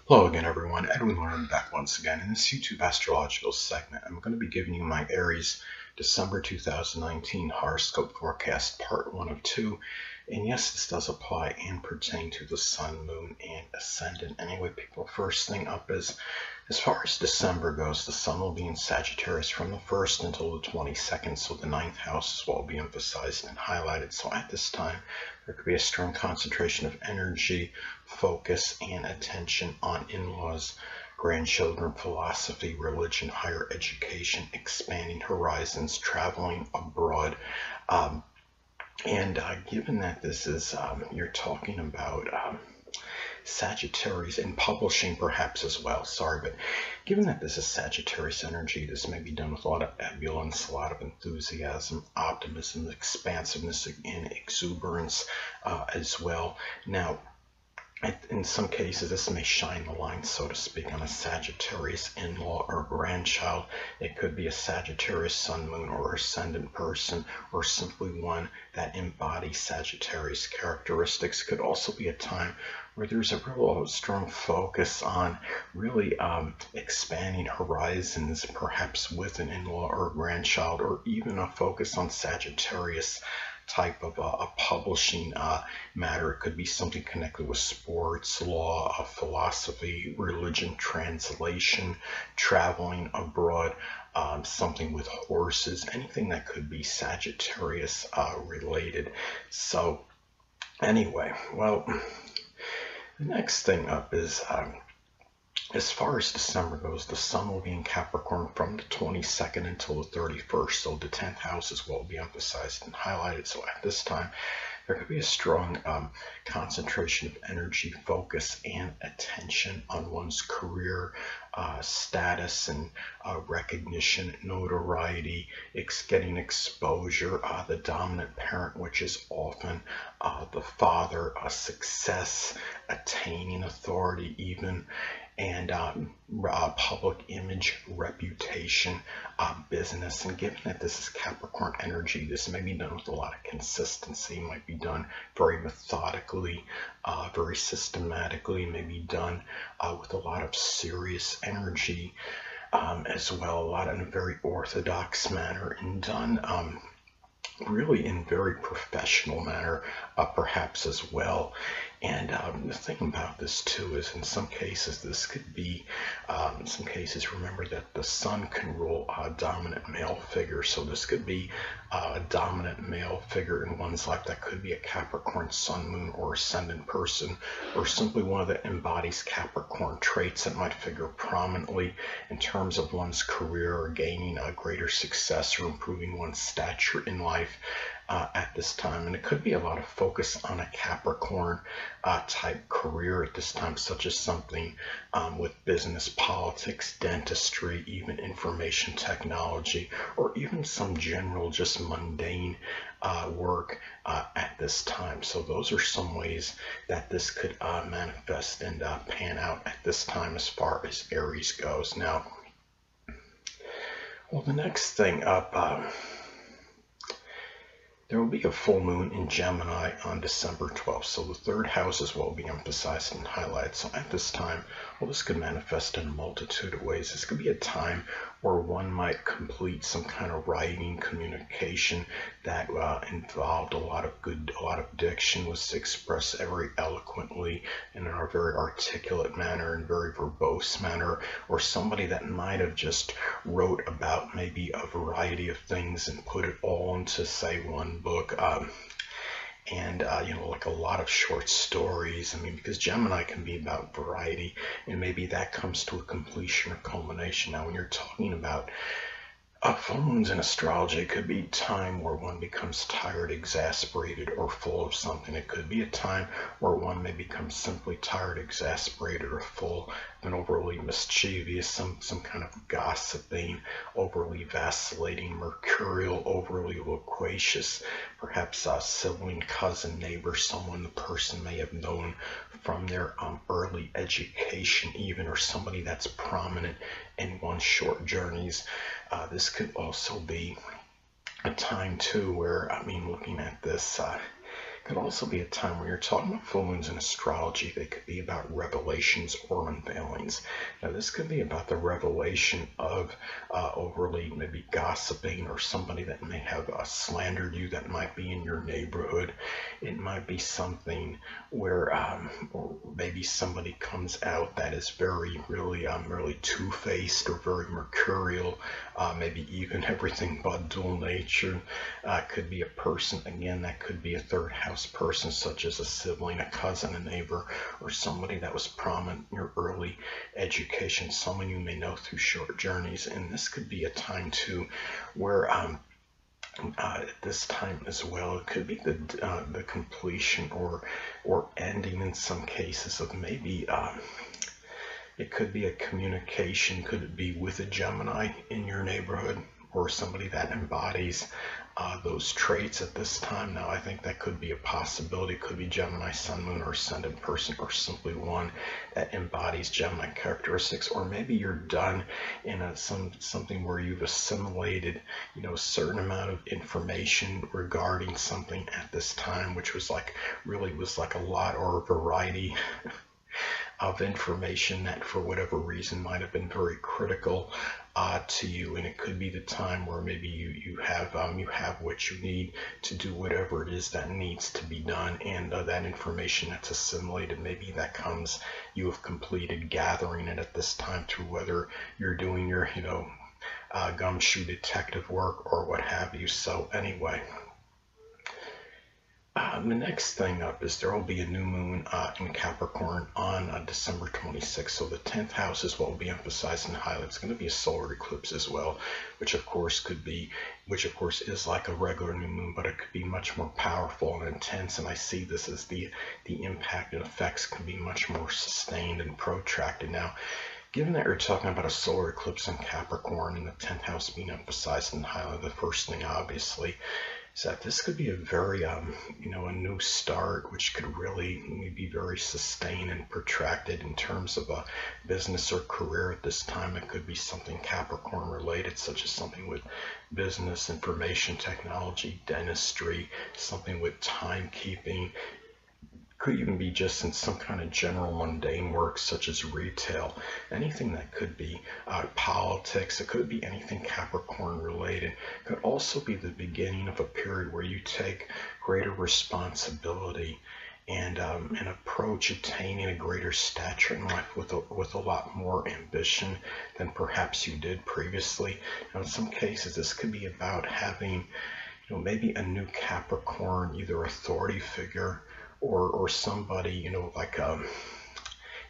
Hello again, everyone. Edwin Learnard back once again. In this YouTube astrological segment, I'm going to be giving you my Aries December 2019 horoscope forecast, part 1 of 2. And yes, this does apply and pertain to the sun, moon, and ascendant. Anyway, people, first thing up is, as far as December goes, the sun will be in Sagittarius from the 1st until the 22nd, so the 9th house will be emphasized and highlighted. So at this time, there could be a strong concentration of energy, focus, and attention on in-laws, grandchildren, philosophy, religion, higher education, expanding horizons, traveling abroad. Given that this is, you're talking about Sagittarius and publishing perhaps as well, sorry, but given that this is Sagittarius energy, this may be done with a lot of ebullience, a lot of enthusiasm, optimism, expansiveness, and exuberance as well. Now, in some cases, this may shine the line, so to speak, on a Sagittarius in-law or grandchild. It could be a Sagittarius sun, moon, or ascendant person, or simply one that embodies Sagittarius characteristics. Could also be a time where there's a real strong focus on really expanding horizons, perhaps with an in-law or grandchild, or even a focus on Sagittarius type of a publishing matter. It could be something connected with sports, law, philosophy, religion, translation, traveling abroad, something with horses, anything that could be Sagittarius related. So anyway, well, the next thing up is as far as December goes, the sun will be in Capricorn from the 22nd until the 31st, so the 10th house is what will be emphasized and highlighted. So at this time, there could be a strong concentration of energy, focus, and attention on one's career, status, and recognition, notoriety, getting exposure, the dominant parent, which is often the father, success, attaining authority even, and public image, reputation, business. And given that this is Capricorn energy, this may be done with a lot of consistency, might be done very methodically, very systematically, may be done with a lot of serious energy as well, a lot in a very orthodox manner, and done really in very professional manner, perhaps as well. And the thing about this too is, in some cases, this could be, in some cases, remember that the sun can rule a dominant male figure. So this could be a dominant male figure in one's life. That could be a Capricorn sun, moon, or ascendant person, or simply one that embodies Capricorn traits that might figure prominently in terms of one's career, or gaining a greater success, or improving one's stature in life. At this time, and it could be a lot of focus on a Capricorn type career at this time, such as something with business, politics, dentistry, even information technology, or even some general just mundane work at this time. So those are some ways that this could manifest and pan out at this time as far as Aries goes. Now, well, the next thing up, there will be a full moon in Gemini on December 12th, so the third house is what will be emphasized and highlighted. So at this time, well, this could manifest in a multitude of ways. This could be a time where one might complete some kind of writing, communication that involved a lot of diction, was to express very eloquently in a very articulate manner and very verbose manner, or somebody that might have just wrote about maybe a variety of things and put it all into, say, one book. Like a lot of short stories. I mean, because Gemini can be about variety, and maybe that comes to a completion or culmination. Now, when you're talking about full moons in astrology, it could be time where one becomes tired, exasperated, or full of something. It could be a time where one may become simply tired, exasperated, or full of an overly mischievous, some kind of gossiping, overly vacillating, mercurial, overly loquacious, perhaps a sibling, cousin, neighbor, someone the person may have known from their early education even, or somebody that's prominent in one's short journeys. This could also be a time too where, I mean, looking at this Could also be a time when you're talking about full moons in astrology. They could be about revelations or unveilings. Now, this could be about the revelation of overly maybe gossiping, or somebody that may have slandered you that might be in your neighborhood. It might be something where or maybe somebody comes out that is very, really two-faced or very mercurial, maybe even everything but dual nature. Could be a person, again, that could be a third house person, such as a sibling, a cousin, a neighbor, or somebody that was prominent in your early education, someone you may know through short journeys. And this could be a time too where at this time as well, it could be the completion or ending in some cases of maybe it could be a communication. Could it be with a Gemini in your neighborhood, or somebody that embodies those traits at this time? Now, I think that could be a possibility. It could be Gemini, Sun, Moon, or Ascendant person, or simply one that embodies Gemini characteristics. Or maybe you're done in something where you've assimilated, a certain amount of information regarding something at this time, which was like a lot or a variety of information that for whatever reason might have been very critical to you. And it could be the time where maybe you have what you need to do whatever it is that needs to be done. And that information that's assimilated, maybe that comes, you have completed gathering it at this time, through whether you're doing your gumshoe detective work or what have you. So anyway, the next thing up is there will be a new moon in Capricorn on December 26th. So the 10th house is what will be emphasized and highlighted. It's going to be a solar eclipse as well, which of course is like a regular new moon, but it could be much more powerful and intense. And I see this as the impact and effects can be much more sustained and protracted. Now, given that you're talking about a solar eclipse in Capricorn and the 10th house being emphasized and highlighted, the first thing obviously is that this could be a very, a new start, which could really be very sustained and protracted in terms of a business or career at this time. It could be something Capricorn related, such as something with business, information technology, dentistry, something with timekeeping. Could even be just in some kind of general mundane work, such as retail, anything that could be politics. It could be anything Capricorn related. It could also be the beginning of a period where you take greater responsibility and approach attaining a greater stature in life with a lot more ambition than perhaps you did previously. Now, in some cases, this could be about having, maybe a new Capricorn, either authority figure or somebody,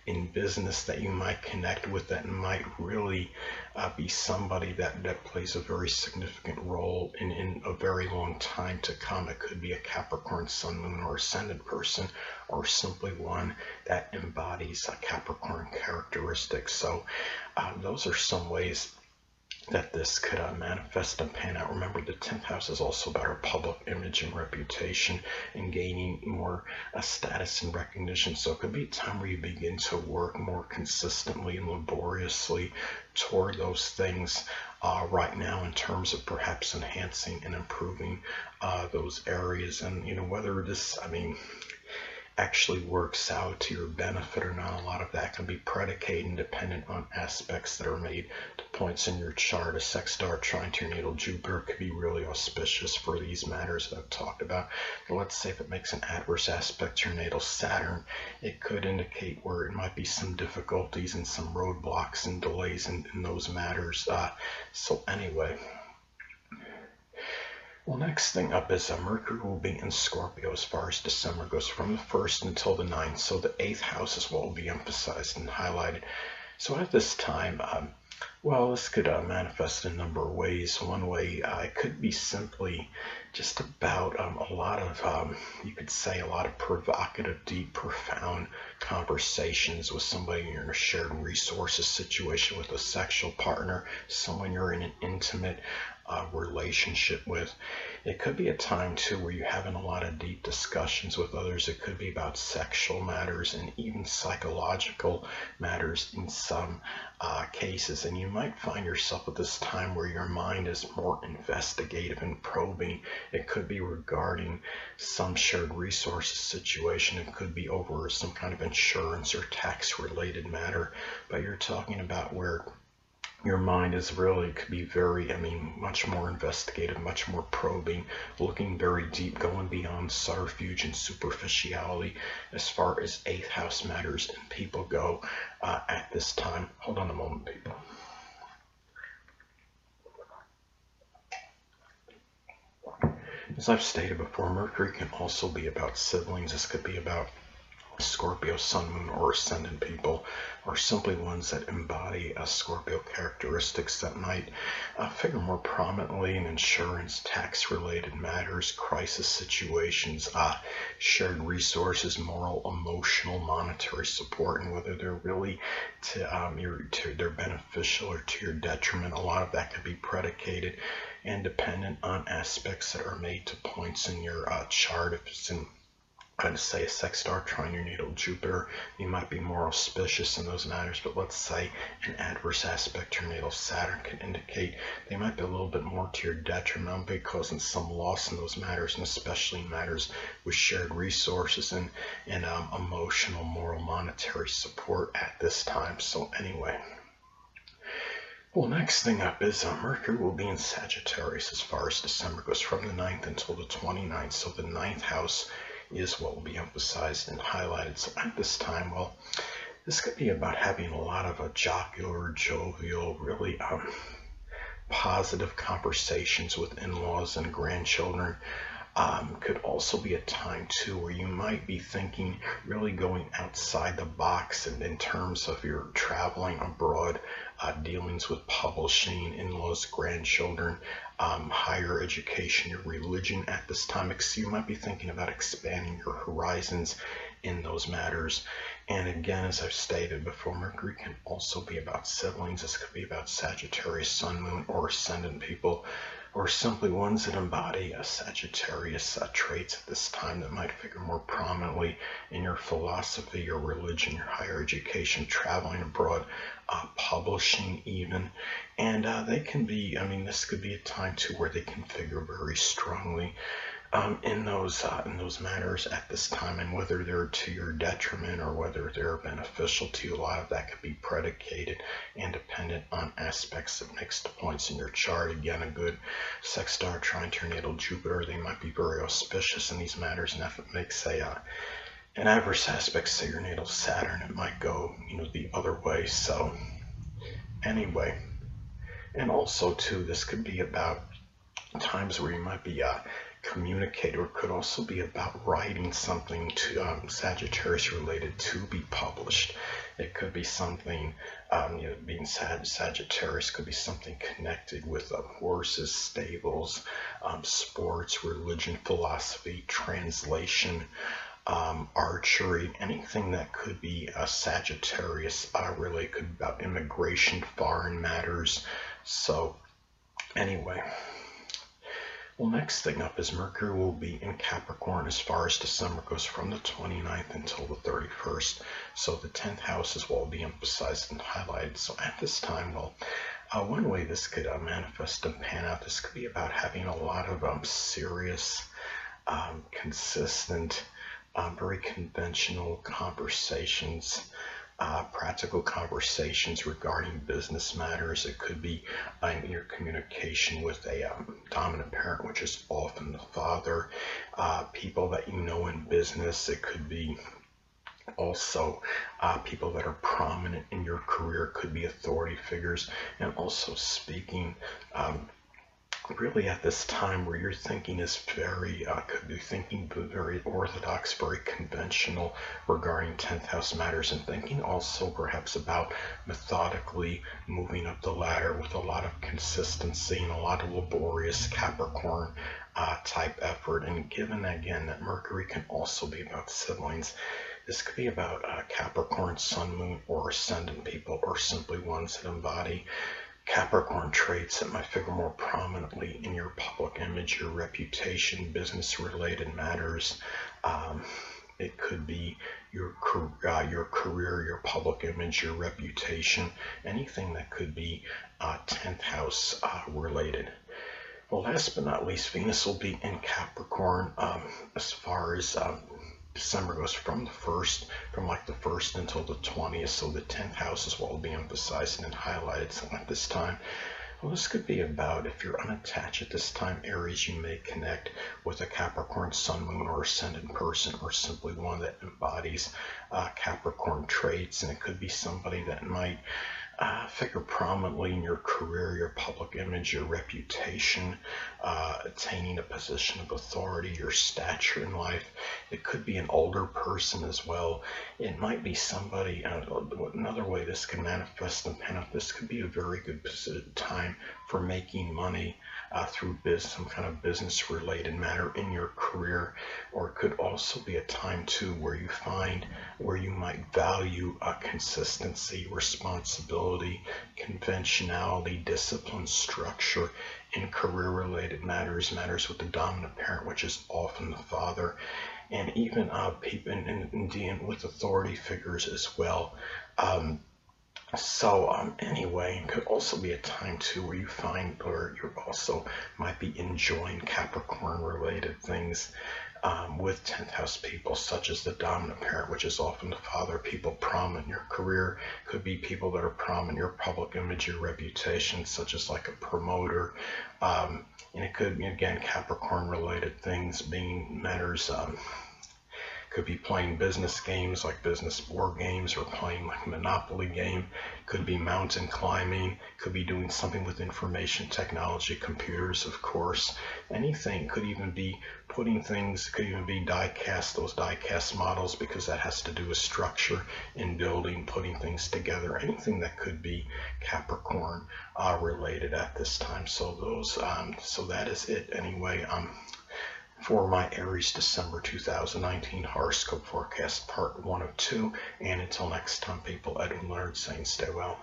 in business that you might connect with, that might really be somebody that plays a very significant role in a very long time to come. It could be a Capricorn, Sun, Moon, or Ascendant person, or simply one that embodies a Capricorn characteristics. So those are some ways that this could manifest and pan out. Remember, the 10th house is also about our public image and reputation and gaining more status and recognition. So it could be a time where you begin to work more consistently and laboriously toward those things right now, in terms of perhaps enhancing and improving those areas. And whether this, actually works out to your benefit or not, a lot of that can be predicated and dependent on aspects that are made to points in your chart. A sextile trine to your natal Jupiter could be really auspicious for these matters that I've talked about. But let's say if it makes an adverse aspect to your natal Saturn, it could indicate where it might be some difficulties and some roadblocks and delays in those matters. So anyway, well, next thing up is Mercury will be in Scorpio as far as December goes, from the 1st until the 9th. So the 8th house is what will be emphasized and highlighted. So at this time, this could manifest in a number of ways. One way, it could be simply just about a lot of, you could say, a lot of provocative, deep, profound conversations with somebody you're in a shared resources situation with, a sexual partner, someone you're in an intimate relationship with. It could be a time too where you're having a lot of deep discussions with others. It could be about sexual matters and even psychological matters in some cases, and you might find yourself at this time where your mind is more investigative and probing. It could be regarding some shared resources situation. It could be over some kind of insurance or tax related matter, but you're talking about where your mind is really could be very, much more investigative, much more probing, looking very deep, going beyond subterfuge and superficiality as far as eighth house matters and people go at this time. Hold on a moment, people. As I've stated before, Mercury can also be about siblings. This could be about Scorpio, Sun, Moon, or Ascendant people, or simply ones that embody Scorpio characteristics that might figure more prominently in insurance, tax-related matters, crisis situations, shared resources, moral, emotional, monetary support, and whether they're really they're beneficial or to your detriment. A lot of that could be predicated and dependent on aspects that are made to points in your chart. If it's in, I'd say, a sextile trine your natal Jupiter, you might be more auspicious in those matters, but let's say an adverse aspect to your natal Saturn can indicate they might be a little bit more to your detriment, causing some loss in those matters, and especially matters with shared resources and emotional, moral, monetary support at this time. So anyway, well, next thing up is Mercury will be in Sagittarius as far as December goes, from the 9th until the 29th. So the 9th house is what will be emphasized and highlighted. So at this time, well, this could be about having a lot of jocular, jovial, really positive conversations with in-laws and grandchildren. Could also be a time too where you might be thinking, really going outside the box in terms of your traveling abroad, dealings with publishing, in-laws, grandchildren, higher education, your religion at this time. You might be thinking about expanding your horizons in those matters. And again, as I've stated before, Mercury can also be about siblings. This could be about Sagittarius, Sun, Moon, or Ascendant people, or simply ones that embody Sagittarius traits at this time that might figure more prominently in your philosophy, your religion, your higher education, traveling abroad, publishing even. And they can be, this could be a time too where they can figure very strongly in those matters at this time, and whether they're to your detriment or whether they're beneficial to you. A lot of that could be predicated and dependent on aspects that makes the points in your chart. Again, a good sextile trine to your natal Jupiter, they might be very auspicious in these matters, and if it makes an adverse aspect to your natal Saturn, it might go the other way. So anyway, and also too, this could be about times where you might be communicate, or could also be about writing something to Sagittarius related to be published. It could be something, being Sagittarius could be something connected with horses, stables, sports, religion, philosophy, translation, archery, anything that could be Sagittarius really could be about immigration, foreign matters. So anyway, well, next thing up is Mercury will be in Capricorn as far as December goes, from the 29th until the 31st. So the 10th house is what will be emphasized and highlighted. So at this time, well, one way this could manifest and pan out, this could be about having a lot of serious, consistent, very conventional conversations, practical conversations regarding business matters. It could be in your communication with a dominant parent, which is often the father, people that you know in business. It could be also people that are prominent in your career, could be authority figures, and also speaking really at this time where your thinking is very, could be thinking very orthodox, very conventional regarding 10th house matters, and thinking also perhaps about methodically moving up the ladder with a lot of consistency and a lot of laborious Capricorn type effort. And given again that Mercury can also be about siblings, this could be about Capricorn, Sun, Moon, or Ascendant people, or simply ones that embody Capricorn traits that might figure more prominently in your public image, your reputation, business related matters, It could be your career, your public image, your reputation, anything that could be 10th house related. Well, last but not least, Venus will be in Capricorn as far as December goes, from like the 1st until the 20th. So the 10th house is what will be emphasized and highlighted. So at this time, well, this could be about, if you're unattached at this time, Aries, you may connect with a Capricorn Sun, Moon, or Ascendant person, or simply one that embodies Capricorn traits. And it could be somebody that might figure prominently in your career, your public image, your reputation, attaining a position of authority, your stature in life. It could be an older person as well. It might be somebody, another way this can manifest in Penance, this could be a very good time for making money through some kind of business related matter in your career. Or it could also be a time too where you might value consistency, responsibility, conventionality, discipline, structure in career related matters with the dominant parent, which is often the father, and even people in dealing with authority figures as well. Anyway, it could also be a time too where you find, or you also might be enjoying Capricorn related things with 10th house people, such as the dominant parent, which is often the father. People prominent in your career, could be people that are prominent in your public image, your reputation, such as like a promoter. And it could be, again, Capricorn related things being matters. Could be playing business games like business board games, or playing like a Monopoly game. Could be mountain climbing. Could be doing something with information technology, computers, of course. Anything. Could even be putting things, could even be die cast, those die cast models, because that has to do with structure in building, putting things together. Anything that could be Capricorn related at this time. So that is it anyway. For my Aries December 2019 horoscope forecast, part 1 of 2. And until next time, people, Edwin Learnard saying stay well.